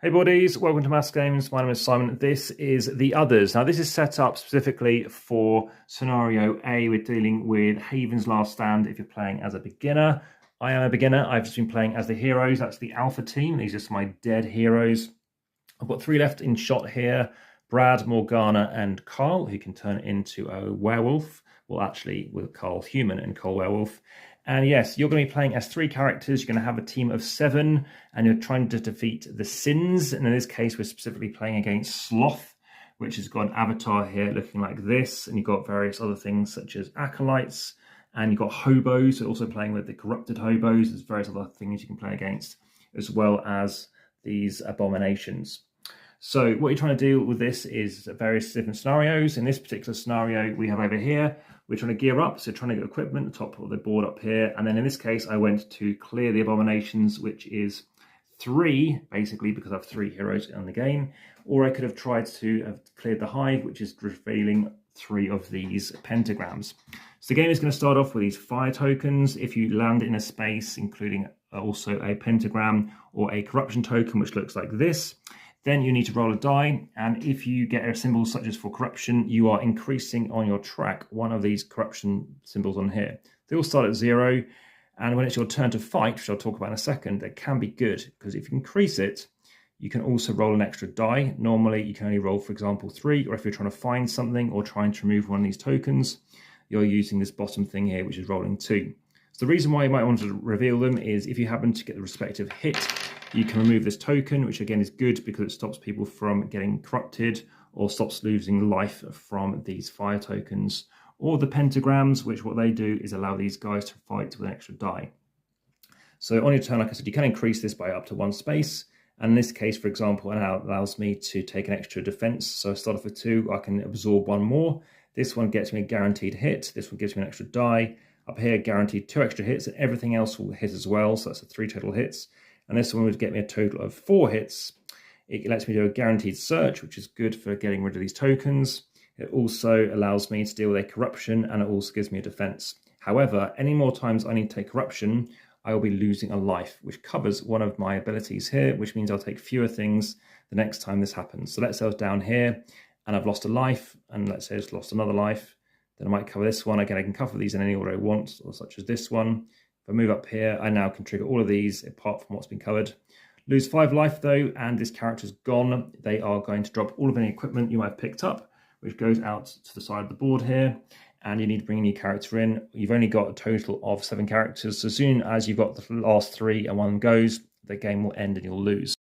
Hey buddies, welcome to AmassGames. My name is Simon. This is The Others. Now this is set up specifically for scenario A. We're dealing with Haven's Last Stand if you're playing as a beginner. I am a beginner. I've just been playing as the heroes. That's the alpha team. These are just my dead heroes. I've got 3 left in shot here. Brad, Morgana and Carl, who can turn into a werewolf. Well, actually with Carl human and Carl werewolf. And yes, you're going to be playing as 3 characters. You're going to have a team of 7, and you're trying to defeat the Sins. And in this case, we're specifically playing against Sloth, which has got an avatar here looking like this. And you've got various other things such as acolytes, and you've got hobos, so also playing with the corrupted hobos. There's various other things you can play against, as well as these abominations. So what you're trying to do with this is various different scenarios. In this particular scenario we have over here, we're trying to gear up, so trying to get equipment, the top of the board up here. And then in this case, I went to clear the abominations, which is 3, basically, because I have 3 heroes in the game. Or I could have tried to have cleared the hive, which is revealing 3 of these pentagrams. So the game is going to start off with these fire tokens. If you land in a space, including also a pentagram or a corruption token, which looks like this, then you need to roll a die, and if you get a symbol such as for corruption, you are increasing on your track one of these corruption symbols on here. They all start at 0, and when it's your turn to fight, which I'll talk about in a second, it can be good, because if you increase it, you can also roll an extra die. Normally, you can only roll, for example, 3, or if you're trying to find something or trying to remove one of these tokens, you're using this bottom thing here, which is rolling 2. So the reason why you might want to reveal them is if you happen to get the respective hit, you can remove this token, which again is good because it stops people from getting corrupted or stops losing life from these fire tokens. Or the pentagrams, which what they do is allow these guys to fight with an extra die. So on your turn, like I said, you can increase this by up to 1 space. And in this case, for example, it allows me to take an extra defense. So I start off with 2, I can absorb 1 more. This one gets me a guaranteed hit. This one gives me an extra die. Up here, guaranteed 2 extra hits, and everything else will hit as well. So that's 3 total hits. And this one would get me a total of 4 hits. It lets me do a guaranteed search, which is good for getting rid of these tokens. It also allows me to deal with a corruption, and it also gives me a defense. However, any more times I need to take corruption, I will be losing a life, which covers one of my abilities here, which means I'll take fewer things the next time this happens. So let's say I was down here and I've lost a life, and let's say I just lost another life. Then I might cover this one. Again, I can cover these in any order I want, or such as this one. If I move up here, I now can trigger all of these apart from what's been covered. Lose 5 life though, and this character's gone. They are going to drop all of any equipment you might have picked up, which goes out to the side of the board here, and you need to bring a new character in. You've only got a total of 7 characters, so as soon as you've got the last 3 and one goes, the game will end and you'll lose.